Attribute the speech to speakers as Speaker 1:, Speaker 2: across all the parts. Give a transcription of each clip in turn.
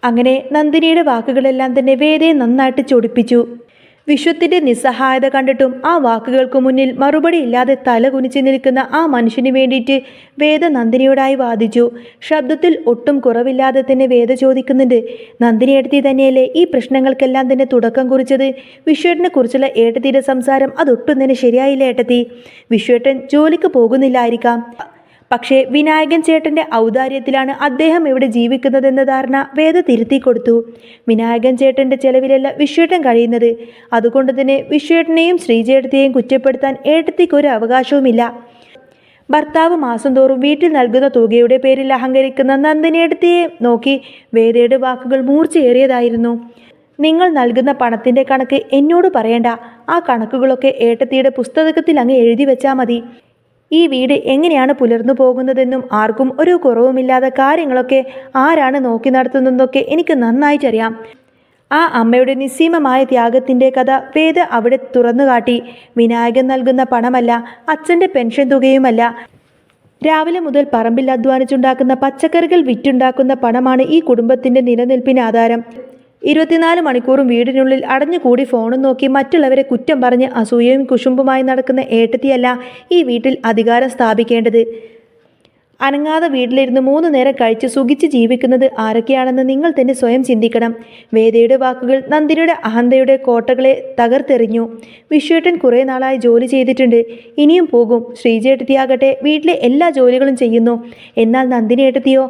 Speaker 1: അങ്ങനെ നന്ദിനിയുടെ വാക്കുകളെല്ലാം തന്നെ വേദയെ നന്നായിട്ട് ചൊടിപ്പിച്ചു. വിശ്വത്തിന്റെ നിസ്സഹായത കണ്ടിട്ടും ആ വാക്കുകൾക്ക് മുന്നിൽ മറുപടി ഇല്ലാതെ തല കുനിച്ചു നിൽക്കുന്ന ആ മനുഷ്യന് വേണ്ടിയിട്ട് വേദ നന്ദിനിയോടായി വാദിച്ചു. ശബ്ദത്തിൽ ഒട്ടും കുറവില്ലാതെ തന്നെ വേദ ചോദിക്കുന്നുണ്ട്, നന്ദിനിയെടുത്തി തന്നെയല്ലേ ഈ പ്രശ്നങ്ങൾക്കെല്ലാം തന്നെ തുടക്കം കുറിച്ചത്? വിശ്വേട്ടനെ കുറിച്ചുള്ള ഏട്ടത്തിയുടെ സംസാരം അതൊട്ടും തന്നെ ശരിയായില്ല ഏട്ടത്തി. വിശ്വേട്ടൻ ജോലിക്ക് പോകുന്നില്ലായിരിക്കാം, പക്ഷേ വിനായകൻ ചേട്ടൻ്റെ ഔദാര്യത്തിലാണ് അദ്ദേഹം ഇവിടെ ജീവിക്കുന്നതെന്ന ധാരണ വേദ തിരുത്തി കൊടുത്തു. വിനായകൻ ചേട്ടൻ്റെ ചെലവിലല്ല വിശ്വേട്ടൻ കഴിയുന്നത്. അതുകൊണ്ട് തന്നെ വിശ്വേട്ടനെയും ശ്രീജേട്ടത്തെയും കുറ്റപ്പെടുത്താൻ ഏട്ടത്തിക്ക് ഒരു അവകാശവുമില്ല. ഭർത്താവ് മാസം തോറും വീട്ടിൽ നൽകുന്ന തുകയുടെ പേരിൽ അഹങ്കരിക്കുന്ന നന്ദിനിയേട്ടത്തിയെ നോക്കി വേദയുടെ വാക്കുകൾ മൂർച്ചയേറിയതായിരുന്നു. നിങ്ങൾ നൽകുന്ന പണത്തിൻ്റെ കണക്ക് എന്നോട് പറയണ്ട. ആ കണക്കുകളൊക്കെ ഏട്ടത്തിയുടെ പുസ്തകത്തിൽ അങ്ങ് എഴുതി വെച്ചാൽ മതി. ഈ വീട് എങ്ങനെയാണ് പുലർന്നു പോകുന്നതെന്നും ആർക്കും ഒരു കുറവുമില്ലാതെ കാര്യങ്ങളൊക്കെ ആരാണ് നോക്കി നടത്തുന്നതെന്നൊക്കെ എനിക്ക് നന്നായിട്ടറിയാം. ആ അമ്മയുടെ നിസ്സീമമായ ത്യാഗത്തിൻ്റെ കഥ വേദ അവിടെ തുറന്നു കാട്ടി. വിനായകൻ നൽകുന്ന പണമല്ല, അച്ഛൻ്റെ പെൻഷൻ തുകയുമല്ല, രാവിലെ മുതൽ പറമ്പിൽ അധ്വാനിച്ചുണ്ടാക്കുന്ന പച്ചക്കറികൾ വിറ്റുണ്ടാക്കുന്ന പണമാണ് ഈ കുടുംബത്തിൻ്റെ നിലനിൽപ്പിന് ആധാരം. 24 മണിക്കൂറും വീടിനുള്ളിൽ അടഞ്ഞുകൂടി ഫോണും നോക്കി മറ്റുള്ളവരെ കുറ്റം പറഞ്ഞ് അസൂയയും കുശുമ്പുമായി നടക്കുന്ന ഏട്ടത്തിയല്ല ഈ വീട്ടിൽ അധികാരം സ്ഥാപിക്കേണ്ടത്. അനങ്ങാതെ വീട്ടിലിരുന്ന് 3 നേരം കഴിച്ച് സുഖിച്ച് ജീവിക്കുന്നത് ആരൊക്കെയാണെന്ന് നിങ്ങൾ തന്നെ സ്വയം ചിന്തിക്കണം. വേദയുടെ വാക്കുകൾ നന്ദിനിയുടെ അഹന്തയുടെ കോട്ടകളെ തകർത്തെറിഞ്ഞു. വിശ്വേട്ടൻ കുറേ നാളായി ജോലി ചെയ്തിട്ടുണ്ട്, ഇനിയും പോകും. ശ്രീജേട്ടത്തിയാകട്ടെ വീട്ടിലെ എല്ലാ ജോലികളും ചെയ്യുന്നു. എന്നാൽ നന്ദിനിയേട്ടത്തിയോ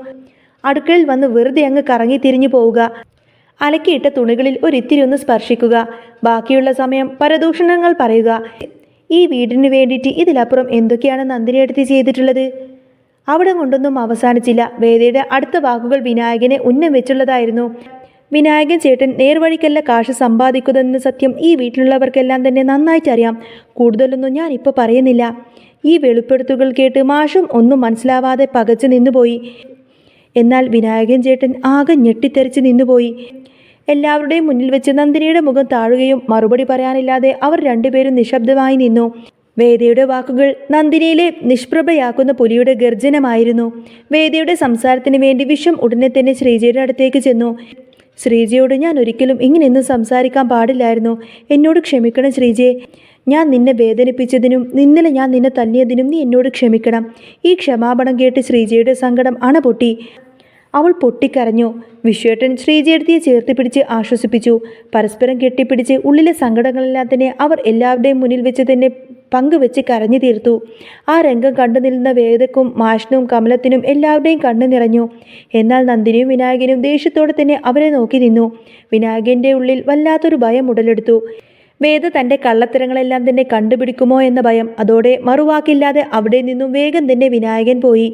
Speaker 1: അടുക്കളയിൽ വന്ന് വെറുതെ അങ്ങ് കറങ്ങി തിരിഞ്ഞു പോവുക, അലക്കിയിട്ട തുണികളിൽ ഒരിത്തിരി ഒന്ന് സ്പർശിക്കുക, ബാക്കിയുള്ള സമയം പരദൂഷണങ്ങൾ പറയുക. ഈ വീടിന് വേണ്ടിയിട്ട് ഇതിലപ്പുറം എന്തൊക്കെയാണ് നന്ദിനിയെടുത്ത് ചെയ്തിട്ടുള്ളത്? അവിടെ കൊണ്ടൊന്നും അവസാനിച്ചില്ല. വേദയുടെ അടുത്ത വാക്കുകൾ വിനായകനെ ഉന്നം വെച്ചുള്ളതായിരുന്നു. വിനായകൻ ചേട്ടൻ നേർവഴിക്കല്ല കാശ് സമ്പാദിക്കുന്നതെന്ന സത്യം ഈ വീട്ടിലുള്ളവർക്കെല്ലാം തന്നെ നന്നായിട്ടറിയാം. കൂടുതലൊന്നും ഞാൻ ഇപ്പോൾ പറയുന്നില്ല. ഈ വെളിപ്പെടുത്തുകൾ കേട്ട് മാഷും ഒന്നും മനസ്സിലാവാതെ പകച്ചു നിന്നുപോയി. എന്നാൽ വിനായകൻ ചേട്ടൻ ആകെ ഞെട്ടിത്തെറിച്ച് നിന്നുപോയി. എല്ലാവരുടെയും മുന്നിൽ വെച്ച് നന്ദിനിയുടെ മുഖം താഴുകയും മറുപടി പറയാനില്ലാതെ അവർ രണ്ടുപേരും നിശബ്ദമായി നിന്നു. വേദയുടെ വാക്കുകൾ നന്ദിനിയിലെ നിഷ്പ്രഭയാക്കുന്ന പുലിയുടെ ഗർജനമായിരുന്നു. വേദയുടെ സംസാരത്തിന് വേണ്ടി വിശ്വം ഉടനെ തന്നെ ശ്രീജയുടെ അടുത്തേക്ക് ചെന്നു. ശ്രീജയോട് ഞാൻ ഒരിക്കലും ഇങ്ങനെയൊന്നും സംസാരിക്കാൻ പാടില്ലായിരുന്നു. എന്നോട് ക്ഷമിക്കണം ശ്രീജയെ. ഞാൻ നിന്നെ വേദനിപ്പിച്ചതിനും ഇന്നലെ ഞാൻ നിന്നെ തല്ലിയതിനും നീ എന്നോട് ക്ഷമിക്കണം. ഈ ക്ഷമാപണം കേട്ട് ശ്രീജയുടെ സങ്കടം അണപൊട്ടി. അവൾ പൊട്ടിക്കരഞ്ഞു. വിശ്വേട്ടൻ ശ്രീജയെടുത്തിയെ ചേർത്ത് പിടിച്ച് ആശ്വസിപ്പിച്ചു. പരസ്പരം കെട്ടിപ്പിടിച്ച് ഉള്ളിലെ സങ്കടങ്ങളെല്ലാം തന്നെ അവർ എല്ലാവരുടെയും മുന്നിൽ വെച്ച് തന്നെ പങ്കുവെച്ച് കരഞ്ഞു തീർത്തു. ആ രംഗം കണ്ടു നിൽക്കുന്ന വേദക്കും മാഷിനും കമലത്തിനും എല്ലാവരുടെയും കണ്ണു നിറഞ്ഞു. എന്നാൽ നന്ദിനിയും വിനായകനും ദേഷ്യത്തോടെ തന്നെ അവരെ നോക്കി നിന്നു. വിനായകൻ്റെ ഉള്ളിൽ വല്ലാത്തൊരു ഭയം ഉടലെടുത്തു. വേദ തൻ്റെ കള്ളത്തരങ്ങളെല്ലാം തന്നെ കണ്ടുപിടിക്കുമോ എന്ന ഭയം. അതോടെ മറുവാക്കില്ലാതെ അവിടെ നിന്നും വേഗം തന്നെ വിനായകൻ പോയി.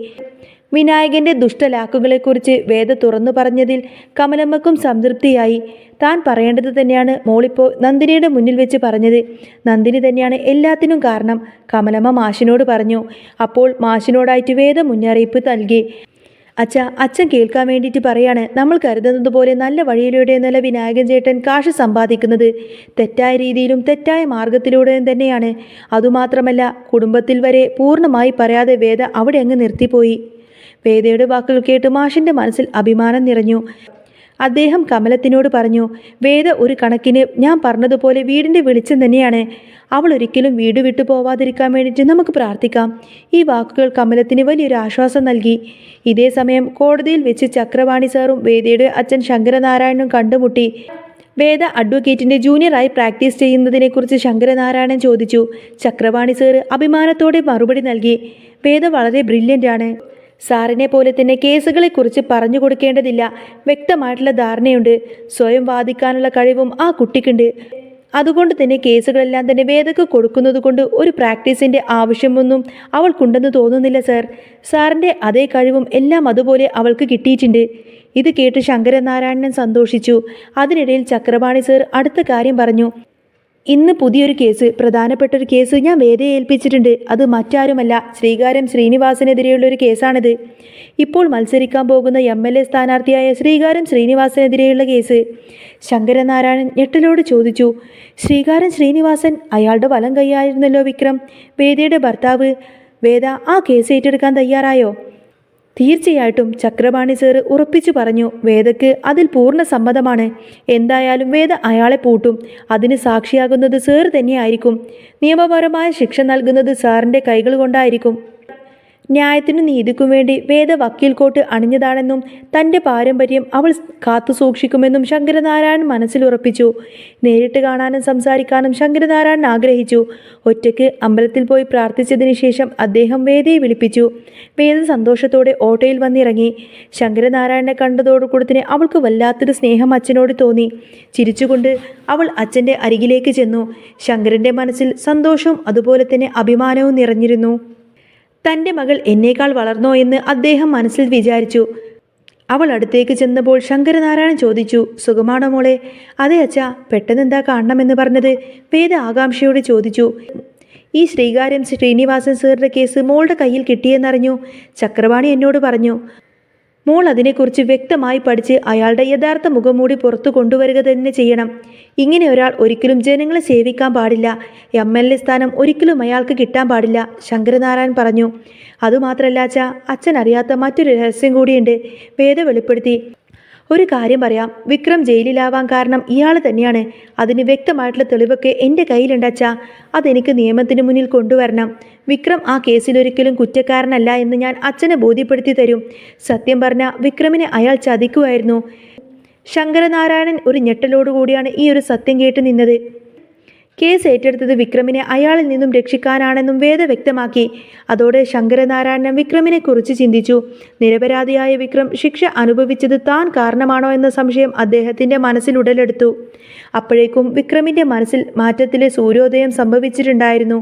Speaker 1: വിനായകൻ്റെ ദുഷ്ടലാക്കുകളെക്കുറിച്ച് വേദ തുറന്നു പറഞ്ഞതിൽ കമലമ്മക്കും സംതൃപ്തിയായി. താൻ പറയേണ്ടത് തന്നെയാണ് മോളിപ്പോൾ നന്ദിനിയുടെ മുന്നിൽ വെച്ച് പറഞ്ഞത്. നന്ദിനി തന്നെയാണ് എല്ലാത്തിനും കാരണം, കമലമ്മ മാഷിനോട് പറഞ്ഞു. അപ്പോൾ മാഷിനോടായിട്ട് വേദ മുന്നറിയിപ്പ് നൽകി. അച്ഛൻ കേൾക്കാൻ വേണ്ടിയിട്ട് പറയാണ്, നമ്മൾ കരുതുന്നത് പോലെ നല്ല വഴിയിലൂടെ എന്നല്ല വിനായകൻ ചേട്ടൻ കാശ് സമ്പാദിക്കുന്നത്. തെറ്റായ രീതിയിലും തെറ്റായ മാർഗത്തിലൂടെയും തന്നെയാണ്. അതുമാത്രമല്ല, കുടുംബത്തിൽ വരെ പൂർണ്ണമായി പറയാതെ വേദ അവിടെ അങ്ങ് നിർത്തിപ്പോയി. വേദയുടെ വാക്കുകൾ കേട്ട് മാഷിൻ്റെ മനസ്സിൽ അഭിമാനം നിറഞ്ഞു. അദ്ദേഹം കമലത്തിനോട് പറഞ്ഞു, വേദ ഒരു കണക്കിന് ഞാൻ പറഞ്ഞതുപോലെ വീടിൻ്റെ വെളിച്ചം തന്നെയാണ്. അവൾ ഒരിക്കലും വീട് വിട്ടു പോവാതിരിക്കാൻ വേണ്ടിയിട്ട് നമുക്ക് പ്രാർത്ഥിക്കാം. ഈ വാക്കുകൾ കമലത്തിന് വലിയൊരു ആശ്വാസം നൽകി. ഇതേ സമയം കോടതിയിൽ വെച്ച് ചക്രവാണി സാറും വേദയുടെ അച്ഛൻ ശങ്കരനാരായണനും കണ്ടുമുട്ടി. വേദ അഡ്വക്കേറ്റിൻ്റെ ജൂനിയറായി പ്രാക്ടീസ് ചെയ്യുന്നതിനെക്കുറിച്ച് ശങ്കരനാരായണൻ ചോദിച്ചു. ചക്രവാണി സാറ് അഭിമാനത്തോടെ മറുപടി നൽകി. വേദ വളരെ ബ്രില്യൻ്റ് ആണ്. സാറിനെ പോലെ തന്നെ കേസുകളെക്കുറിച്ച് പറഞ്ഞു കൊടുക്കേണ്ടതില്ല. വ്യക്തമായിട്ടുള്ള ധാരണയുണ്ട്. സ്വയം വാദിക്കാനുള്ള കഴിവും ആ കുട്ടിക്കുണ്ട്. അതുകൊണ്ട് തന്നെ കേസുകളെല്ലാം തന്നെ വേദക്ക് കൊടുക്കുന്നത് കൊണ്ട് ഒരു പ്രാക്ടീസിൻ്റെ ആവശ്യമൊന്നും അവൾക്കുണ്ടെന്ന് തോന്നുന്നില്ല സർ. സാറിൻ്റെ അതേ കഴിവും എല്ലാം അതുപോലെ അവൾക്ക് കിട്ടിയിട്ടുണ്ട്. ഇത് കേട്ട് ശങ്കരനാരായണൻ സന്തോഷിച്ചു. അതിനിടയിൽ ചക്രപാണി സർ അടുത്ത കാര്യം പറഞ്ഞു. ഇന്ന് പുതിയൊരു കേസ്, പ്രധാനപ്പെട്ടൊരു കേസ് ഞാൻ വേദയെ ഏൽപ്പിച്ചിട്ടുണ്ട്. അത് മറ്റാരുമല്ല, ശ്രീകാര്യം ശ്രീനിവാസനെതിരെയുള്ളൊരു കേസാണിത്. ഇപ്പോൾ മത്സരിക്കാൻ പോകുന്ന MLA സ്ഥാനാർത്ഥിയായ ശ്രീകാര്യം ശ്രീനിവാസനെതിരെയുള്ള കേസ്. ശങ്കരനാരായണൻ ഞെട്ടലോട് ചോദിച്ചു. ശ്രീകാര്യം ശ്രീനിവാസൻ? അയാളുടെ വലം കൈയായിരുന്നല്ലോ വിക്രം, വേദയുടെ ഭർത്താവ്. വേദ ആ കേസ് ഏറ്റെടുക്കാൻ തയ്യാറായോ? തീർച്ചയായിട്ടും ചക്രപാണി സാറ് ഉറപ്പിച്ചു പറഞ്ഞു. വേദയ്ക്ക് അതിൽ പൂർണ്ണ സമ്മതമാണ്. എന്തായാലും വേദ അയാളെ പൂട്ടും. അതിന് സാക്ഷിയാകുന്നത് സാർ തന്നെയായിരിക്കും. നിയമപരമായ ശിക്ഷ നൽകുന്നത് സാറിൻ്റെ കൈകൾ കൊണ്ടായിരിക്കും. ന്യായത്തിനും നീതിക്കും വേണ്ടി വേദ വക്കീൽ കോട്ട് അണിഞ്ഞതാണെന്നും തൻ്റെ പാരമ്പര്യം അവൾ കാത്തു സൂക്ഷിക്കുമെന്നും ശങ്കരനാരായണൻ മനസ്സിലുറപ്പിച്ചു. നേരിട്ട് കാണാനും സംസാരിക്കാനും ശങ്കരനാരായണൻ ആഗ്രഹിച്ചു. ഒറ്റയ്ക്ക് അമ്പലത്തിൽ പോയി പ്രാർത്ഥിച്ചതിന് ശേഷം അദ്ദേഹം വേദയെ വിളിപ്പിച്ചു. വേദ സന്തോഷത്തോടെ ഓട്ടോയിൽ വന്നിറങ്ങി. ശങ്കരനാരായണനെ കണ്ടതോടുകൂടത്തിന് അവൾക്ക് വല്ലാത്തൊരു സ്നേഹം അച്ഛനോട് തോന്നി. ചിരിച്ചുകൊണ്ട് അവൾ അച്ഛൻ്റെ അരികിലേക്ക് ചെന്നു. ശങ്കരൻ്റെ മനസ്സിൽ സന്തോഷവും അതുപോലെ തന്നെ അഭിമാനവും നിറഞ്ഞിരുന്നു. തൻ്റെ മകൾ എന്നേക്കാൾ വളർന്നോ എന്ന് അദ്ദേഹം മനസ്സിൽ വിചാരിച്ചു. അവൾ അടുത്തേക്ക് ചെന്നപ്പോൾ ശങ്കരനാരായണൻ ചോദിച്ചു, സുഖമാണോ മോളെ? അതെ അച്ഛാ. പെട്ടെന്നെന്താ കാണണമെന്ന് പറഞ്ഞത്? വേദ ആകാംക്ഷയോടെ ചോദിച്ചു. ഈ ശ്രീകാര്യം ശ്രീനിവാസൻ സാറിൻ്റെ കേസ് മോളുടെ കയ്യിൽ കിട്ടിയെന്നറിഞ്ഞു. ചക്രപാണി എന്നോട് പറഞ്ഞു. മോൾ അതിനെക്കുറിച്ച് വ്യക്തമായി പഠിച്ച് അയാളുടെ യഥാർത്ഥ മുഖംമൂടി പുറത്തു കൊണ്ടുവരിക തന്നെ ചെയ്യണം. ഇങ്ങനെ ഒരാൾ ഒരിക്കലും ജനങ്ങളെ സേവിക്കാൻ പാടില്ല. MLA സ്ഥാനം ഒരിക്കലും അയാൾക്ക് കിട്ടാൻ പാടില്ല, ശങ്കരനാരായണൻ പറഞ്ഞു. അതുമാത്രമല്ല അച്ഛാ, അച്ഛൻ അറിയാത്ത മറ്റൊരു രഹസ്യം കൂടിയുണ്ട്, വേദ വെളിപ്പെടുത്തി. ഒരു കാര്യം പറയാം, വിക്രം ജയിലിലാവാൻ കാരണം ഇയാൾ തന്നെയാണ്. അതിന് വ്യക്തമായിട്ടുള്ള തെളിവൊക്കെ എൻ്റെ കയ്യിലുണ്ടച്ചാ. അതെനിക്ക് നിയമത്തിന് മുന്നിൽ കൊണ്ടുവരണം. വിക്രം ആ കേസിലൊരിക്കലും കുറ്റക്കാരനല്ല എന്ന് ഞാൻ അച്ഛനെ ബോധ്യപ്പെടുത്തി തരും. സത്യം പറഞ്ഞാൽ വിക്രമിനെ അയാൾ ചതിക്കുമായിരുന്നു. ശങ്കരനാരായണൻ ഒരു ഞെട്ടലോടുകൂടിയാണ് ഈ ഒരു സത്യം കേട്ട് നിന്നത്. കേസ് ഏറ്റെടുത്തത് വിക്രമിനെ അയാളിൽ നിന്നും രക്ഷിക്കാനാണെന്നും വേദ വ്യക്തമാക്കി. അതോടെ ശങ്കരനാരായണൻ വിക്രമിനെക്കുറിച്ച് ചിന്തിച്ചു. നിരപരാധിയായ വിക്രം ശിക്ഷ അനുഭവിച്ചത് താൻ കാരണമാണോ എന്ന സംശയം അദ്ദേഹത്തിൻ്റെ മനസ്സിൽ ഉടലെടുത്തു. അപ്പോഴേക്കും വിക്രമിൻ്റെ മനസ്സിൽ മാറ്റത്തിലെ സൂര്യോദയം സംഭവിച്ചിട്ടുണ്ടായിരുന്നു.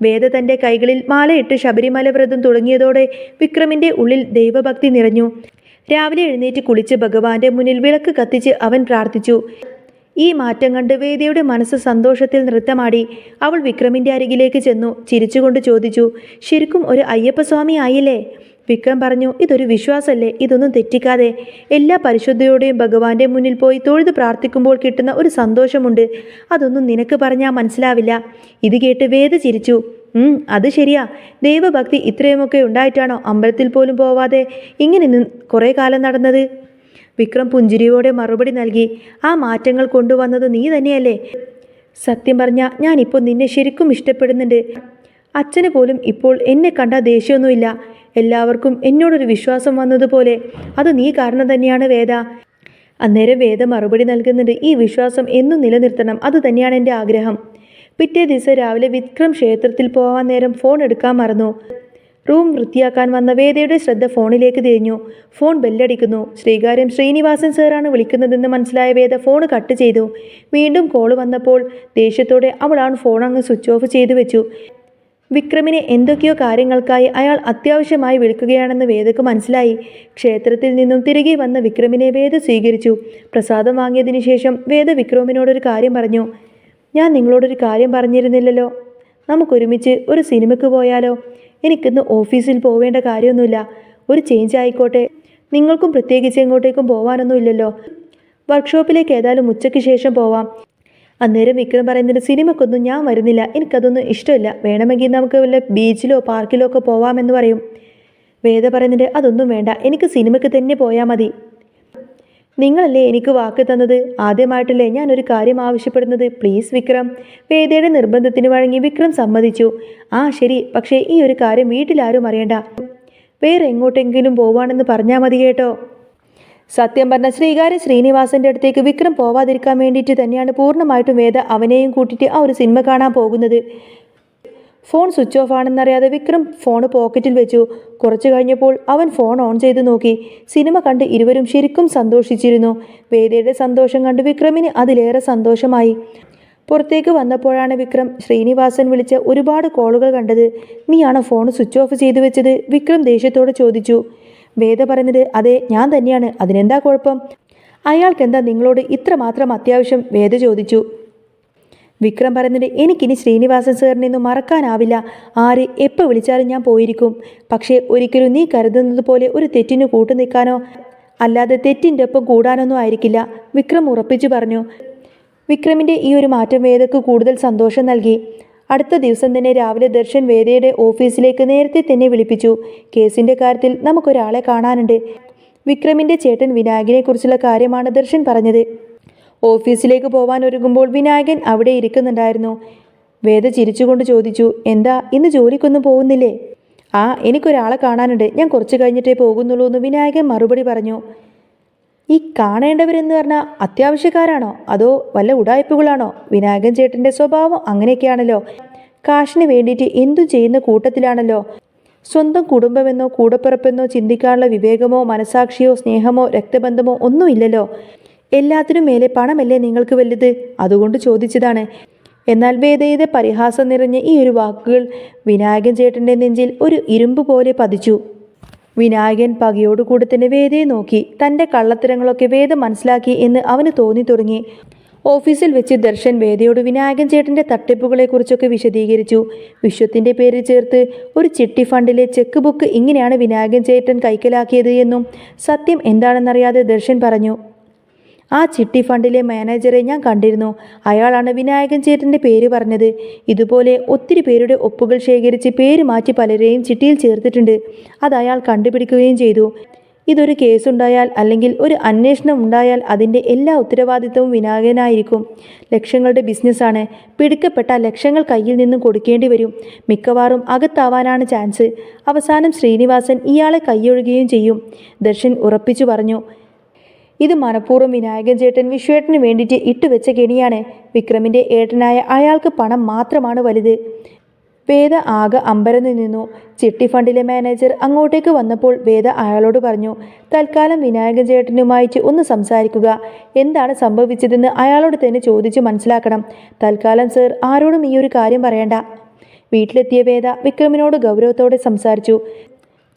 Speaker 1: വേദ തൻ്റെ കൈകളിൽ മാലയിട്ട് ശബരിമല വ്രതം തുടങ്ങിയതോടെ വിക്രമിൻ്റെ ഉള്ളിൽ ദൈവഭക്തി നിറഞ്ഞു. രാവിലെ എഴുന്നേറ്റ് കുളിച്ച് ഭഗവാന്റെ മുന്നിൽ വിളക്ക് കത്തിച്ച് അവൻ പ്രാർത്ഥിച്ചു. ഈ മാറ്റം കണ്ട് വേദയുടെ മനസ്സ് സന്തോഷത്തിൽ നൃത്തമാടി. അവൾ വിക്രമിൻ്റെ അരികിലേക്ക് ചെന്നു. ചിരിച്ചുകൊണ്ട് ചോദിച്ചു, ശരിക്കും ഒരു അയ്യപ്പസ്വാമി ആയില്ലേ? വിക്രം പറഞ്ഞു, ഇതൊരു വിശ്വാസമല്ലേ, ഇതൊന്നും തെറ്റിക്കാതെ. എല്ലാ പരിശുദ്ധിയോടെയും ഭഗവാന്റെ മുന്നിൽ പോയി തൊഴുത് പ്രാർത്ഥിക്കുമ്പോൾ കിട്ടുന്ന ഒരു സന്തോഷമുണ്ട്, അതൊന്നും നിനക്ക് പറഞ്ഞാൽ മനസ്സിലാവില്ല. ഇത് കേട്ട് വേദ ചിരിച്ചു. അത് ശരിയാ. ദൈവഭക്തി ഇത്രയുമൊക്കെ ഉണ്ടായിട്ടാണോ അമ്പലത്തിൽ പോലും പോവാതെ ഇങ്ങനെ കുറേ കാലം നടന്നത്? വിക്രം പുഞ്ചിരിയോടെ മറുപടി നൽകി. ആ മാറ്റങ്ങൾ കൊണ്ടുവന്നത് നീ തന്നെയല്ലേ? സത്യം പറഞ്ഞാൽ ഞാനിപ്പോൾ നിന്നെ ശരിക്കും ഇഷ്ടപ്പെടുന്നുണ്ട്. അച്ഛന് പോലും ഇപ്പോൾ എന്നെ കണ്ട ദേഷ്യമൊന്നുമില്ല. എല്ലാവർക്കും എന്നോടൊരു വിശ്വാസം വന്നതുപോലെ. അത് നീ കാരണം തന്നെയാണ് വേദ. അന്നേരം വേദ മറുപടി നൽകുന്നുണ്ട്, ഈ വിശ്വാസം എന്നും നിലനിർത്തണം, അത് തന്നെയാണ് എൻ്റെ ആഗ്രഹം. പിറ്റേ ദിവസം രാവിലെ വിക്രം ക്ഷേത്രത്തിൽ പോകാൻ നേരം ഫോൺ എടുക്കാൻ മറന്നു. റൂം വൃത്തിയാക്കാൻ വന്ന വേദയുടെ ശ്രദ്ധ ഫോണിലേക്ക് തിരിഞ്ഞു. ഫോൺ ബെല്ലടിക്കുന്നു. ശ്രീകാര്യം ശ്രീനിവാസൻ സാറാണ് വിളിക്കുന്നതെന്ന് മനസ്സിലായ വേദ ഫോൺ കട്ട് ചെയ്തു. വീണ്ടും കോൾ വന്നപ്പോൾ ദേഷ്യത്തോടെ അവൾ ഫോൺ അങ്ങ് സ്വിച്ച് ഓഫ് ചെയ്തു വെച്ചു. വിക്രമിനെ എന്തൊക്കെയോ കാര്യങ്ങൾക്കായി അയാൾ അത്യാവശ്യമായി വിളിക്കുകയാണെന്ന് വേദക്ക് മനസ്സിലായി. ക്ഷേത്രത്തിൽ നിന്നും തിരികെ വന്ന വിക്രമിനെ വേദ സ്വീകരിച്ചു. പ്രസാദം വാങ്ങിയതിനു ശേഷം വേദ വിക്രമിനോടൊരു കാര്യം പറഞ്ഞു. ഞാൻ നിങ്ങളോടൊരു കാര്യം പറഞ്ഞിരുന്നില്ലല്ലോ, നമുക്കൊരുമിച്ച് ഒരു സിനിമയ്ക്ക് പോയാലോ? എനിക്കിന്ന് ഓഫീസിൽ പോവേണ്ട കാര്യമൊന്നുമില്ല. ഒരു ചേഞ്ച് ആയിക്കോട്ടെ. നിങ്ങൾക്കും പ്രത്യേകിച്ച് എങ്ങോട്ടേക്കും പോകാനൊന്നുമില്ലല്ലോ. വർക്ക്ഷോപ്പിലേക്ക് ഏതായാലും ഉച്ചയ്ക്ക് ശേഷം പോവാം. അന്നേരം വിക്രം പറയുന്നത്, സിനിമക്കൊന്നും ഞാൻ വരുന്നില്ല, എനിക്കതൊന്നും ഇഷ്ടമില്ല. വേണമെങ്കിൽ നമുക്ക് വല്ല ബീച്ചിലോ പാർക്കിലോ ഒക്കെ പോവാമെന്ന് പറയും. വേദ പറയുന്നുണ്ട്, അതൊന്നും വേണ്ട, എനിക്ക് സിനിമയ്ക്ക് തന്നെ പോയാൽ മതി. നിങ്ങളല്ലേ എനിക്ക് വാക്ക് തന്നത്? ആദ്യമായിട്ടല്ലേ ഞാനൊരു കാര്യം ആവശ്യപ്പെടുന്നത്? പ്ലീസ് വിക്രം. വേദയുടെ നിർബന്ധത്തിന് വഴങ്ങി വിക്രം സമ്മതിച്ചു. ശരി, പക്ഷേ ഈ ഒരു കാര്യം വീട്ടിലാരും അറിയണ്ട. വേറെ എങ്ങോട്ടെങ്കിലും പോവാണെന്ന് പറഞ്ഞാൽ മതി കേട്ടോ. സത്യം പറഞ്ഞ ശ്രീകാര്യ ശ്രീനിവാസന്റെ അടുത്തേക്ക് വിക്രം പോവാതിരിക്കാൻ വേണ്ടിയിട്ട് തന്നെയാണ് പൂർണ്ണമായിട്ടും വേദ അവനെയും കൂട്ടിയിട്ട് ആ ഒരു സിനിമ കാണാൻ പോകുന്നത്. ഫോൺ സ്വിച്ച് ഓഫ് ആണെന്നറിയാതെ വിക്രം ഫോൺ പോക്കറ്റിൽ വെച്ചു. കുറച്ചു കഴിഞ്ഞപ്പോൾ അവൻ ഫോൺ ഓൺ ചെയ്ത് നോക്കി. സിനിമ കണ്ട് ഇരുവരും ശരിക്കും സന്തോഷിച്ചിരുന്നു. വേദയുടെ സന്തോഷം കണ്ട് വിക്രമിന് അതിലേറെ സന്തോഷമായി. പുറത്തേക്ക് വന്നപ്പോഴാണ് വിക്രം ശ്രീനിവാസൻ വിളിച്ച ഒരുപാട് കോളുകൾ കണ്ടത്. നീയാണോ ഫോൺ സ്വിച്ച് ഓഫ് ചെയ്തു വെച്ചത്? വിക്രം ദേഷ്യത്തോടെ ചോദിച്ചു. വേദ പറയുന്നത്, അതെ, ഞാൻ തന്നെയാണ്. അതിനെന്താ കുഴപ്പം? അയാൾക്കെന്താ നിങ്ങളോട് ഇത്രമാത്രം അത്യാവശ്യം? വേദ ചോദിച്ചു. വിക്രം പറയുന്നത്, എനിക്കിനി ശ്രീനിവാസൻ സാറിനൊന്നും മറക്കാനാവില്ല. ആര് എപ്പോൾ വിളിച്ചാലും ഞാൻ പോയിരിക്കും. പക്ഷേ ഒരിക്കലും നീ കരുതുന്നത് പോലെ ഒരു തെറ്റിന് കൂട്ടു നിൽക്കാനോ അല്ലാതെ തെറ്റിൻ്റെ ഒപ്പം കൂടാനൊന്നും ആയിരിക്കില്ല, വിക്രം ഉറപ്പിച്ചു പറഞ്ഞു. വിക്രമിൻ്റെ ഈ ഒരു മാറ്റം വേദക്ക് കൂടുതൽ സന്തോഷം നൽകി. അടുത്ത ദിവസം തന്നെ രാവിലെ ദർശൻ വേദയുടെ ഓഫീസിലേക്ക് നേരത്തെ തന്നെ വിളിപ്പിച്ചു. കേസിന്റെ കാര്യത്തിൽ നമുക്കൊരാളെ കാണാനുണ്ട്. വിക്രമിന്റെ ചേട്ടൻ വിനായകനെ കുറിച്ചുള്ള കാര്യമാണ് ദർശൻ പറഞ്ഞത്. ഓഫീസിലേക്ക് പോവാൻ ഒരുങ്ങുമ്പോൾ വിനായകൻ അവിടെ ഇരിക്കുന്നുണ്ടായിരുന്നു. വേദ ചിരിച്ചുകൊണ്ട് ചോദിച്ചു, എന്താ ഇന്ന് ജോലിക്കൊന്നും പോകുന്നില്ലേ? ആ, എനിക്കൊരാളെ കാണാനുണ്ട്, ഞാൻ കുറച്ച് കഴിഞ്ഞിട്ടേ പോകുന്നുള്ളൂ എന്ന് വിനായകൻ മറുപടി പറഞ്ഞു. ഈ കാണേണ്ടവരെന്ന് പറഞ്ഞാൽ അത്യാവശ്യക്കാരാണോ അതോ വല്ല ഉടായ്പകളാണോ? വിനായകൻ ചേട്ടൻ്റെ സ്വഭാവം അങ്ങനെയൊക്കെയാണല്ലോ. കാശിന് വേണ്ടിയിട്ട് എന്തും ചെയ്യുന്ന കൂട്ടത്തിലാണല്ലോ. സ്വന്തം കുടുംബമെന്നോ കൂടപ്പിറപ്പെന്നോ ചിന്തിക്കാനുള്ള വിവേകമോ മനസാക്ഷിയോ സ്നേഹമോ രക്തബന്ധമോ ഒന്നുമില്ലല്ലോ. എല്ലാത്തിനും മേലെ പണമല്ലേ നിങ്ങൾക്ക് വലുത്, അതുകൊണ്ട് ചോദിച്ചതാണ്. എന്നാൽ വേദയുടെ പരിഹാസം നിറഞ്ഞ ഈ ഒരു വാക്കുകൾ വിനായകൻ ചേട്ടൻ്റെ നെഞ്ചിൽ ഒരു ഇരുമ്പ് പോലെ പതിച്ചു. വിനായകൻ പകയോടുകൂടി തന്നെ വേദയെ നോക്കി. തൻ്റെ കള്ളത്തരങ്ങളൊക്കെ വേദ മനസ്സിലാക്കി എന്ന് അവന് തോന്നി തുടങ്ങി. ഓഫീസിൽ വെച്ച് ദർശൻ വേദയോട് വിനായകൻ ചേട്ടൻ്റെ തട്ടിപ്പുകളെക്കുറിച്ചൊക്കെ വിശദീകരിച്ചു. വിശ്വത്തിൻ്റെ പേര് ചേർത്ത് ഒരു ചിട്ടി ഫണ്ടിലെ ചെക്ക് ബുക്ക് ഇങ്ങനെയാണ് വിനായകൻ ചേട്ടൻ കൈക്കലാക്കിയത് എന്നും സത്യം എന്താണെന്നറിയാതെ ദർശൻ പറഞ്ഞു. ആ ചിട്ടി ഫണ്ടിലെ മാനേജറെ ഞാൻ കണ്ടിരുന്നു. അയാളാണ് വിനായകൻ ചേട്ടൻ്റെ പേര് പറഞ്ഞത്. ഇതുപോലെ ഒത്തിരി പേരുടെ ഒപ്പുകൾ ശേഖരിച്ച് പേര് മാറ്റി പലരെയും ചിട്ടിയിൽ ചേർത്തിട്ടുണ്ട്. അത് അയാൾ കണ്ടുപിടിക്കുകയും ചെയ്തു. ഇതൊരു കേസുണ്ടായാൽ അല്ലെങ്കിൽ ഒരു അന്വേഷണം ഉണ്ടായാൽ അതിൻ്റെ എല്ലാ ഉത്തരവാദിത്തവും വിനായകനായിരിക്കും. ലക്ഷങ്ങളുടെ ബിസിനസ്സാണ്. പിടിക്കപ്പെട്ട ലക്ഷങ്ങൾ കയ്യിൽ നിന്നും കൊടുക്കേണ്ടി വരും. മിക്കവാറും അകത്താവാനാണ് ചാൻസ്. അവസാനം ശ്രീനിവാസൻ ഇയാളെ കൈയൊഴുകുകയും ചെയ്യും, ദർശൻ ഉറപ്പിച്ചു പറഞ്ഞു. ഇത് മനഃപൂർവ്വം വിനായകൻ ചേട്ടൻ വിശ്വേട്ടന് വേണ്ടിയിട്ട് ഇട്ടുവെച്ച കെണിയാണ്. വിക്രമിൻ്റെ ഏട്ടനായ അയാൾക്ക് പണം മാത്രമാണ് വലുത്. വേദ ആകെ അമ്പരന്ന് നിന്നു. ചിട്ടി ഫണ്ടിലെ മാനേജർ അങ്ങോട്ടേക്ക് വന്നപ്പോൾ വേദ അയാളോട് പറഞ്ഞു, തൽക്കാലം വിനായകൻ ചേട്ടനുമായിട്ട് ഒന്ന് സംസാരിക്കുക. എന്താണ് സംഭവിച്ചതെന്ന് അയാളോട് തന്നെ ചോദിച്ച് മനസ്സിലാക്കണം. തൽക്കാലം സർ ആരോടും ഈ ഒരു കാര്യം പറയണ്ട. വീട്ടിലെത്തിയ വേദ വിക്രമിനോട് ഗൗരവത്തോടെ സംസാരിച്ചു.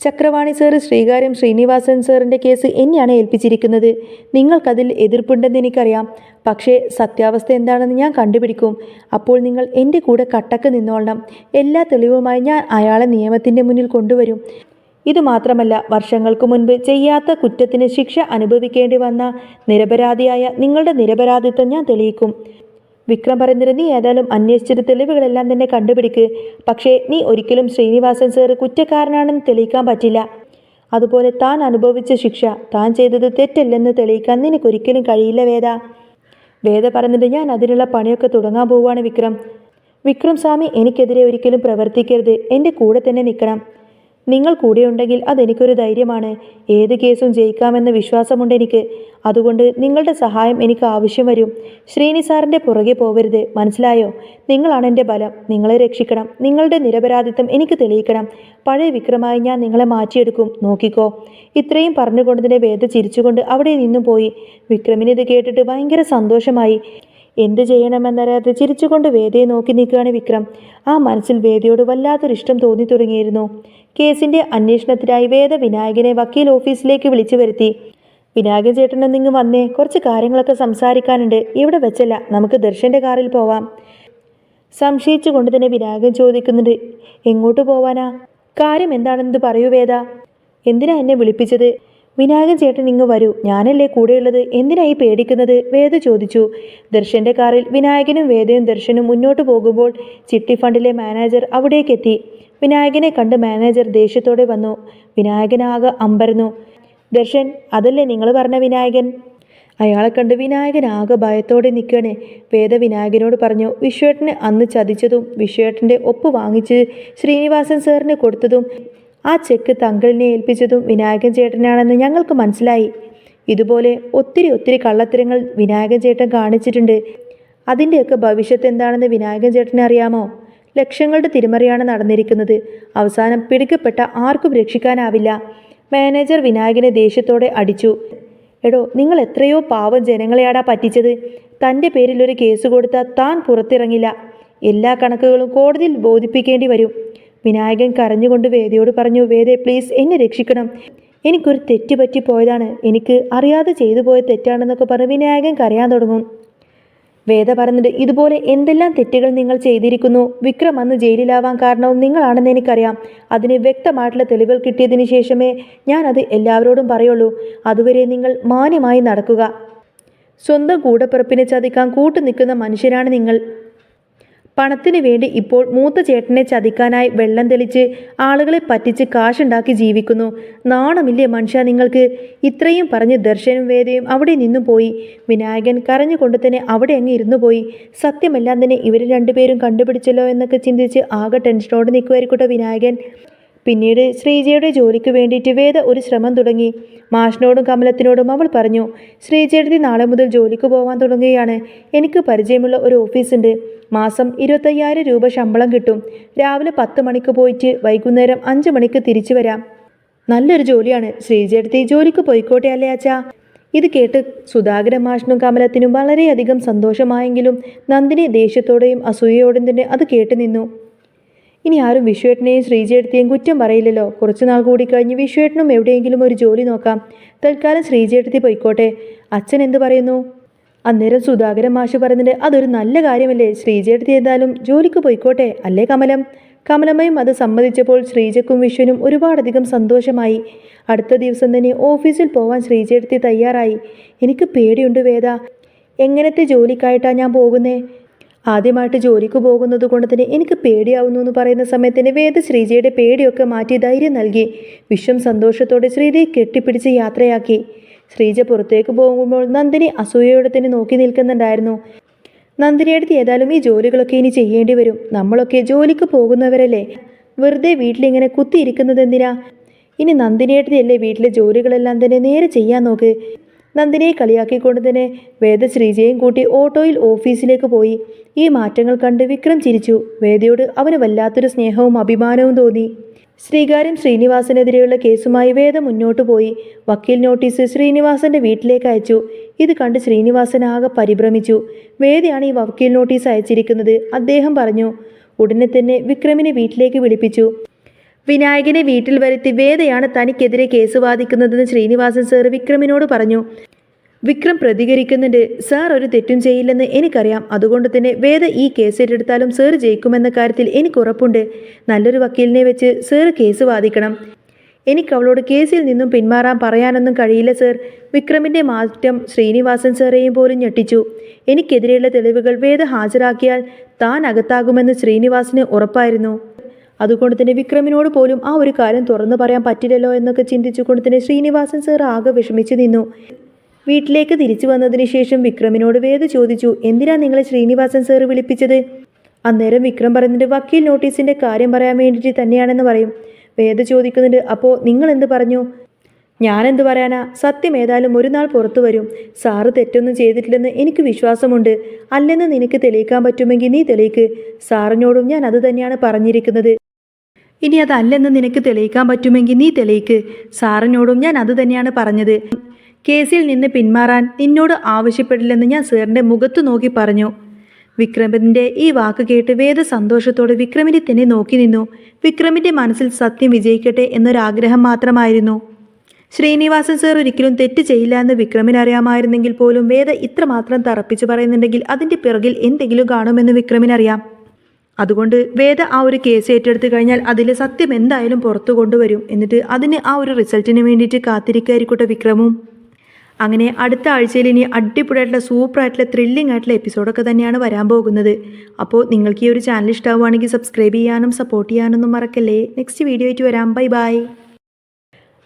Speaker 1: ചക്രവാണി സാറ് ശ്രീകാര്യം ശ്രീനിവാസൻ സാറിൻ്റെ കേസ് എന്നെയാണ് ഏൽപ്പിച്ചിരിക്കുന്നത്. നിങ്ങൾക്കതിൽ എതിർപ്പുണ്ടെന്ന് എനിക്കറിയാം. പക്ഷേ സത്യാവസ്ഥ എന്താണെന്ന് ഞാൻ കണ്ടുപിടിക്കും. അപ്പോൾ നിങ്ങൾ എൻ്റെ കൂടെ കട്ടക്ക് നിന്നോളണം. എല്ലാ തെളിവുമായി ഞാൻ അയാളെ നിയമത്തിൻ്റെ മുന്നിൽ കൊണ്ടുവരും. ഇതുമാത്രമല്ല, വർഷങ്ങൾക്ക് മുൻപ് ചെയ്യാത്ത കുറ്റത്തിന് ശിക്ഷ അനുഭവിക്കേണ്ടി വന്ന നിരപരാധിയായ നിങ്ങളുടെ നിരപരാധിത്വം ഞാൻ തെളിയിക്കും. വിക്രം പറയുന്നത്, നീ ഏതായാലും അന്വേഷിച്ചിട്ട് തെളിവുകളെല്ലാം തന്നെ കണ്ടുപിടിക്ക്. പക്ഷേ നീ ഒരിക്കലും ശ്രീനിവാസൻ സാറ് കുറ്റക്കാരനാണെന്ന് തെളിയിക്കാൻ പറ്റില്ല. അതുപോലെ താൻ അനുഭവിച്ച ശിക്ഷ താൻ ചെയ്തത് തെറ്റല്ലെന്ന് തെളിയിക്കാൻ നിനക്കൊരിക്കലും കഴിയില്ല വേദ. വേദ പറയുന്നത്, ഞാൻ അതിനുള്ള പണിയൊക്കെ തുടങ്ങാൻ പോവുകയാണ് വിക്രം. വിക്രം സ്വാമി എനിക്കെതിരെ ഒരിക്കലും പ്രവർത്തിക്കരുത്. എൻ്റെ കൂടെ തന്നെ നിൽക്കണം. നിങ്ങൾ കൂടെയുണ്ടെങ്കിൽ അതെനിക്കൊരു ധൈര്യമാണ്. ഏത് കേസും ജയിക്കാമെന്ന വിശ്വാസമുണ്ട് എനിക്ക്. അതുകൊണ്ട് നിങ്ങളുടെ സഹായം എനിക്ക് ആവശ്യം വരും. ശ്രീനി സാറിൻ്റെ പുറകെ പോവരുത്, മനസ്സിലായോ? നിങ്ങളാണ് എൻ്റെ ബലം. നിങ്ങളെ രക്ഷിക്കണം. നിങ്ങളുടെ നിരപരാധിത്വം എനിക്ക് തെളിയിക്കണം. പഴയ വിക്രമായി ഞാൻ നിങ്ങളെ മാറ്റിയെടുക്കും, നോക്കിക്കോ. ഇത്രയും പറഞ്ഞുകൊണ്ട് തന്നെ വേദ ചിരിച്ചുകൊണ്ട് അവിടെ നിന്നു പോയി. വിക്രമിനിത് കേട്ടിട്ട് ഭയങ്കര സന്തോഷമായി. എന്ത് ചെയ്യണമെന്നറിയാതെ ചിരിച്ചുകൊണ്ട് വേദയെ നോക്കി നിൽക്കുകയാണ് വിക്രം. ആ മനസ്സിൽ വേദയോട് വല്ലാത്തൊരിഷ്ടം തോന്നി തുടങ്ങിയിരുന്നു. കേസിൻ്റെ അന്വേഷണത്തിനായി വേദ വിനായകനെ വക്കീൽ ഓഫീസിലേക്ക് വിളിച്ചു വരുത്തി. വിനായകൻ ചേട്ടനൊന്നിങ്ങ് വന്നേ, കുറച്ച് കാര്യങ്ങളൊക്കെ സംസാരിക്കാനുണ്ട്. ഇവിടെ വെച്ചല്ല, നമുക്ക് ദർശൻ്റെ കാറിൽ പോവാം. സംശയിച്ചു കൊണ്ട് തന്നെ വിനായകൻ ചോദിക്കുന്നുണ്ട്, എങ്ങോട്ട് പോവാനാ? കാര്യം എന്താണെന്ന് പറയൂ വേദ. എന്തിനാ എന്നെ വിളിപ്പിച്ചത്? വിനായകൻ ചേട്ടൻ ഇങ്ങ് വരൂ, ഞാനല്ലേ കൂടെയുള്ളത്, എന്തിനായി പേടിക്കുന്നത്? വേദ ചോദിച്ചു. ദർശൻ്റെ കാറിൽ വിനായകനും വേദയും ദർശനും മുന്നോട്ട് പോകുമ്പോൾ ചിട്ടി ഫണ്ടിലെ മാനേജർ അവിടേക്കെത്തി. വിനായകനെ കണ്ട് മാനേജർ ദേഷ്യത്തോടെ വന്നു. വിനായകനാകെ അമ്പരന്നു. ദർശൻ, അതല്ലേ നിങ്ങൾ പറഞ്ഞ വിനായകൻ? അയാളെ കണ്ട് വിനായകൻ ആകെ ഭയത്തോടെ നിൽക്കണേ. വേദ വിനായകനോട് പറഞ്ഞു, വിശ്വേട്ടനെ അന്ന് ചതിച്ചതും വിശ്വേട്ടൻ്റെ ഒപ്പ് വാങ്ങിച്ച് ശ്രീനിവാസൻ സാറിന് കൊടുത്തതും ആ ചെക്ക് തങ്കളിനെ ഏൽപ്പിച്ചതും വിനായകൻ ചേട്ടനാണെന്ന് ഞങ്ങൾക്ക് മനസ്സിലായി. ഇതുപോലെ ഒത്തിരി കള്ളത്തരങ്ങൾ വിനായകൻ ചേട്ടൻ കാണിച്ചിട്ടുണ്ട്. അതിൻ്റെയൊക്കെ ഭവിഷ്യത്ത് എന്താണെന്ന് വിനായകൻ ചേട്ടനെ അറിയാമോ? ലക്ഷങ്ങളുടെ തിരിമറിയാണ് നടന്നിരിക്കുന്നത്. അവസാനം പിടിക്കപ്പെട്ട ആർക്കും രക്ഷിക്കാനാവില്ല. മാനേജർ വിനായകനെ ദേഷ്യത്തോടെ അടിച്ചു. എടോ, നിങ്ങൾ എത്രയോ പാവം ജനങ്ങളെയാടാ പറ്റിച്ചത്. തൻ്റെ പേരിൽ ഒരു കേസ് കൊടുത്താൽ താൻ പുറത്തിറങ്ങില്ല. എല്ലാ കണക്കുകളും കോടതിയിൽ ബോധിപ്പിക്കേണ്ടി വരും. വിനായകൻ കരഞ്ഞുകൊണ്ട് വേദയോട് പറഞ്ഞു, വേദേ പ്ലീസ് എന്നെ രക്ഷിക്കണം. എനിക്കൊരു തെറ്റ് പറ്റിപ്പോയതാണ്. എനിക്ക് അറിയാതെ ചെയ്തു പോയ തെറ്റാണെന്നൊക്കെ പറഞ്ഞ് വിനായകൻ കരയാൻ തുടങ്ങും. വേദ പറഞ്ഞത്, ഇതുപോലെ എന്തെല്ലാം തെറ്റുകൾ നിങ്ങൾ ചെയ്തിരിക്കുന്നു. വിക്രം അന്ന് ജയിലിലാവാൻ കാരണവും നിങ്ങളാണെന്ന് എനിക്കറിയാം. അതിന് വ്യക്തമായിട്ടുള്ള തെളിവുകൾ കിട്ടിയതിന് ശേഷമേ ഞാനത് എല്ലാവരോടും പറയുള്ളൂ. അതുവരെ നിങ്ങൾ മാന്യമായി നടക്കുക. സ്വന്തം കൂടപ്പിറപ്പിനെ ചതിക്കാൻ കൂട്ടു നിൽക്കുന്ന മനുഷ്യരാണ് നിങ്ങൾ. പണത്തിന് വേണ്ടി ഇപ്പോൾ മൂത്ത ചേട്ടനെ ചതിക്കാനായി വെള്ളം തെളിച്ച് ആളുകളെ പറ്റിച്ച് കാശുണ്ടാക്കി ജീവിക്കുന്നു. നാണമില്ലേ മനുഷ്യ നിങ്ങൾക്ക്? ഇത്രയും പറഞ്ഞ് ദർശനും വേദയും അവിടെ നിന്നു പോയി. വിനായകൻ കരഞ്ഞുകൊണ്ട് തന്നെ അവിടെ അങ്ങ് ഇരുന്നു പോയി. സത്യമെല്ലാം തന്നെ ഇവർ രണ്ടുപേരും കണ്ടുപിടിച്ചല്ലോ എന്നൊക്കെ ചിന്തിച്ച് ആകെ ടെൻഷനോടെ നിൽക്കുമായിരിക്കട്ടെ വിനായകൻ. പിന്നീട് ശ്രീജയുടെ ജോലിക്ക് വേണ്ടിയിട്ട് വേദ ഒരു ശ്രമം തുടങ്ങി. മാഷിനോടും കമലത്തിനോടും അവൾ പറഞ്ഞു, ശ്രീജയുടെ നാളെ മുതൽ ജോലിക്ക് പോകാൻ തുടങ്ങുകയാണ്. എനിക്ക് പരിചയമുള്ള ഒരു ഓഫീസുണ്ട്. മാസം 25,000 രൂപ ശമ്പളം കിട്ടും. രാവിലെ 10 മണിക്ക് പോയിട്ട് വൈകുന്നേരം 5 മണിക്ക് തിരിച്ചു വരാം. നല്ലൊരു ജോലിയാണ്. ശ്രീജയുടെ ജോലിക്ക് പോയിക്കോട്ടെ അല്ലേ അച്ഛാ? ഇത് കേട്ട് സുധാകരൻ മാഷിനും കമലത്തിനും വളരെയധികം സന്തോഷമായെങ്കിലും നന്ദിനി ദേഷ്യത്തോടെയും അസൂയയോടെയും തന്നെ അത് കേട്ടു നിന്നു. ഇനി ആരും വിശ്വേട്ടനെയും ശ്രീജേട്ടത്തെയും കുറ്റം പറയില്ലല്ലോ. കുറച്ചുനാൾ കൂടി കഴിഞ്ഞ് വിശ്വേട്ടനും എവിടെയെങ്കിലും ഒരു ജോലി നോക്കാം. തൽക്കാലം ശ്രീജേട്ടത്തി പോയിക്കോട്ടെ. അച്ഛൻ എന്ത് പറയുന്നു? അന്നേരം സുധാകരൻ മാഷ് പറയുന്നുണ്ട്, അതൊരു നല്ല കാര്യമല്ലേ? ശ്രീജേട്ടത്തി എന്തായാലും ജോലിക്ക് പോയിക്കോട്ടെ അല്ലേ കമലം? കമലമ്മയും അത് സമ്മതിച്ചപ്പോൾ ശ്രീജയ്ക്കും വിശ്വനും ഒരുപാടധികം സന്തോഷമായി. അടുത്ത ദിവസം തന്നെ ഓഫീസിൽ പോവാൻ ശ്രീജേട്ടത്തി തയ്യാറായി. എനിക്ക് പേടിയുണ്ട് വേദ. എങ്ങനത്തെ ജോലിക്കായിട്ടാണ് ഞാൻ പോകുന്നേ? ആദ്യമായിട്ട് ജോലിക്ക് പോകുന്നത് കൊണ്ട് തന്നെ എനിക്ക് പേടിയാവുന്നു എന്ന് പറയുന്ന സമയത്തിന് വേദ ശ്രീജയുടെ പേടിയൊക്കെ മാറ്റി ധൈര്യം നൽകി. വിശ്വം സന്തോഷത്തോടെ ശ്രീജയെ കെട്ടിപ്പിടിച്ച് യാത്രയാക്കി. ശ്രീജ പുറത്തേക്ക് പോകുമ്പോൾ നന്ദിനി അസൂയയോടെ തന്നെ നോക്കി നിൽക്കുന്നുണ്ടായിരുന്നു. നന്ദിനിയെടുത്ത് ഏതായാലും ഈ ജോലികളൊക്കെ ഇനി ചെയ്യേണ്ടി വരും. നമ്മളൊക്കെ ജോലിക്ക് പോകുന്നവരല്ലേ, വെറുതെ വീട്ടിലിങ്ങനെ കുത്തിയിരിക്കുന്നത് എന്തിനാ? ഇനി നന്ദിനിയെടുത്തല്ലേ വീട്ടിലെ ജോലികളെല്ലാം തന്നെ നേരെ ചെയ്യാൻ നോക്ക്. നന്ദിനിയെ കളിയാക്കിക്കൊണ്ട് തന്നെ വേദ ശ്രീജയും കൂട്ടി ഓട്ടോയിൽ ഓഫീസിലേക്ക് പോയി. ഈ മാറ്റങ്ങൾ കണ്ട് വിക്രം ചിരിച്ചു. വേദയോട് അവന് വല്ലാത്തൊരു സ്നേഹവും അഭിമാനവും തോന്നി. ശ്രീകാര്യം ശ്രീനിവാസനെതിരെയുള്ള കേസുമായി വേദ മുന്നോട്ടു പോയി. വക്കീൽ നോട്ടീസ് ശ്രീനിവാസന്റെ വീട്ടിലേക്ക് അയച്ചു. ഇത് കണ്ട് ശ്രീനിവാസൻ ആകെ പരിഭ്രമിച്ചു. വേദയാണ് ഈ വക്കീൽ നോട്ടീസ് അയച്ചിരിക്കുന്നത്, അദ്ദേഹം പറഞ്ഞു. ഉടനെ തന്നെ വിക്രമിനെ വീട്ടിലേക്ക് വിളിപ്പിച്ചു. വിനായകനെ വീട്ടിൽ വരുത്തി വേദയാണ് തനിക്കെതിരെ കേസ് വാദിക്കുന്നതെന്ന് ശ്രീനിവാസൻ സാർ വിക്രമിനോട് പറഞ്ഞു. വിക്രം പ്രതികരിക്കുന്നുണ്ട്, സാർ ഒരു തെറ്റും ചെയ്യില്ലെന്ന് എനിക്കറിയാം. അതുകൊണ്ട് തന്നെ വേദ ഈ കേസ് ഏറ്റെടുത്താലും സാർ ജയിക്കുമെന്ന കാര്യത്തിൽ എനിക്ക് ഉറപ്പുണ്ട്. നല്ലൊരു വക്കീലിനെ വെച്ച് സാർ കേസ് വാദിക്കണം. എനിക്ക് അവളോട് കേസിൽ നിന്നും പിന്മാറാൻ പറയാനൊന്നും കഴിയില്ല സാർ. വിക്രമിൻ്റെ മാറ്റം ശ്രീനിവാസൻ സാറേയും പോലും ഞെട്ടിച്ചു. എനിക്കെതിരെയുള്ള തെളിവുകൾ വേദ ഹാജരാക്കിയാൽ താൻ അകത്താകുമെന്ന് ശ്രീനിവാസന് ഉറപ്പായിരുന്നു. അതുകൊണ്ട് തന്നെ വിക്രമിനോട് പോലും ആ ഒരു കാര്യം തുറന്നു പറയാൻ പറ്റില്ലല്ലോ എന്നൊക്കെ ചിന്തിച്ചുകൊണ്ട് തന്നെ ശ്രീനിവാസൻ സാർ ആകെ വിഷമിച്ചു നിന്നു. വീട്ടിലേക്ക് തിരിച്ചു വന്നതിന് ശേഷം വിക്രമിനോട് വേദ ചോദിച്ചു, എന്തിനാ നിങ്ങളെ ശ്രീനിവാസൻ സാർ വിളിപ്പിച്ചത്? അന്നേരം വിക്രം പറയുന്നുണ്ട്, വക്കീൽ നോട്ടീസിൻ്റെ കാര്യം പറയാൻ വേണ്ടിയിട്ട് തന്നെയാണെന്ന് പറയും. വേദ ചോദിക്കുന്നുണ്ട്, അപ്പോൾ നിങ്ങൾ എന്ത് പറഞ്ഞു? ഞാനെന്ത് പറയാനാ? സത്യം ഏതായാലും ഒരു നാൾ പുറത്തു വരും. സാറ് തെറ്റൊന്നും ചെയ്തിട്ടില്ലെന്ന് എനിക്ക് വിശ്വാസമുണ്ട്. അല്ലെന്ന് നിനക്ക് തെളിയിക്കാൻ പറ്റുമെങ്കിൽ നീ തെളിയിക്ക്. സാറിനോടും ഞാൻ അത് തന്നെയാണ് പറഞ്ഞിരിക്കുന്നത്. ഇനി അതല്ലെന്ന് നിനക്ക് തെളിയിക്കാൻ പറ്റുമെങ്കിൽ നീ തെളിയിക്ക്. സാറിനോടും ഞാൻ അത് തന്നെയാണ് പറഞ്ഞത്. കേസിൽ നിന്ന് പിന്മാറാൻ നിന്നോട് ആവശ്യപ്പെടില്ലെന്ന് ഞാൻ സാറിൻ്റെ മുഖത്ത് നോക്കി പറഞ്ഞു. വിക്രമിൻ്റെ ഈ വാക്ക് കേട്ട് വേദ സന്തോഷത്തോടെ വിക്രമിനെ തന്നെ നോക്കി നിന്നു. വിക്രമിൻ്റെ മനസ്സിൽ സത്യം വിജയിക്കട്ടെ എന്നൊരാഗ്രഹം മാത്രമായിരുന്നു. ശ്രീനിവാസൻ സാർ ഒരിക്കലും തെറ്റ് ചെയ്യില്ല എന്ന് വിക്രമിന് അറിയാമായിരുന്നെങ്കിൽ പോലും വേദ ഇത്രമാത്രം തറപ്പിച്ച് പറയുന്നുണ്ടെങ്കിൽ അതിൻ്റെ പിറകിൽ എന്തെങ്കിലും കാണുമെന്ന് വിക്രമിനറിയാം. അതുകൊണ്ട് വേദ ആ ഒരു കേസ് ഏറ്റെടുത്ത് കഴിഞ്ഞാൽ അതിലെ സത്യം എന്തായാലും പുറത്തു കൊണ്ടുവരും. എന്നിട്ട് അതിന് ആ ഒരു റിസൾട്ടിന് വേണ്ടിയിട്ട് കാത്തിരിക്കായിരിക്കട്ടെ വിക്രമും. അങ്ങനെ അടുത്ത ആഴ്ചയിൽ ഇനി അടിപൊളിയായിട്ടുള്ള സൂപ്പറായിട്ടുള്ള ത്രില്ലിംഗ് ആയിട്ടുള്ള എപ്പിസോഡൊക്കെ തന്നെയാണ് വരാൻ പോകുന്നത്. അപ്പോൾ നിങ്ങൾക്ക് ഈ ഒരു ചാനൽ ഇഷ്ടമാവുകയാണെങ്കിൽ സബ്സ്ക്രൈബ് ചെയ്യാനും സപ്പോർട്ട് ചെയ്യാനൊന്നും മറക്കല്ലേ. നെക്സ്റ്റ് വീഡിയോ ആയിട്ട് വരാം. Bye bye.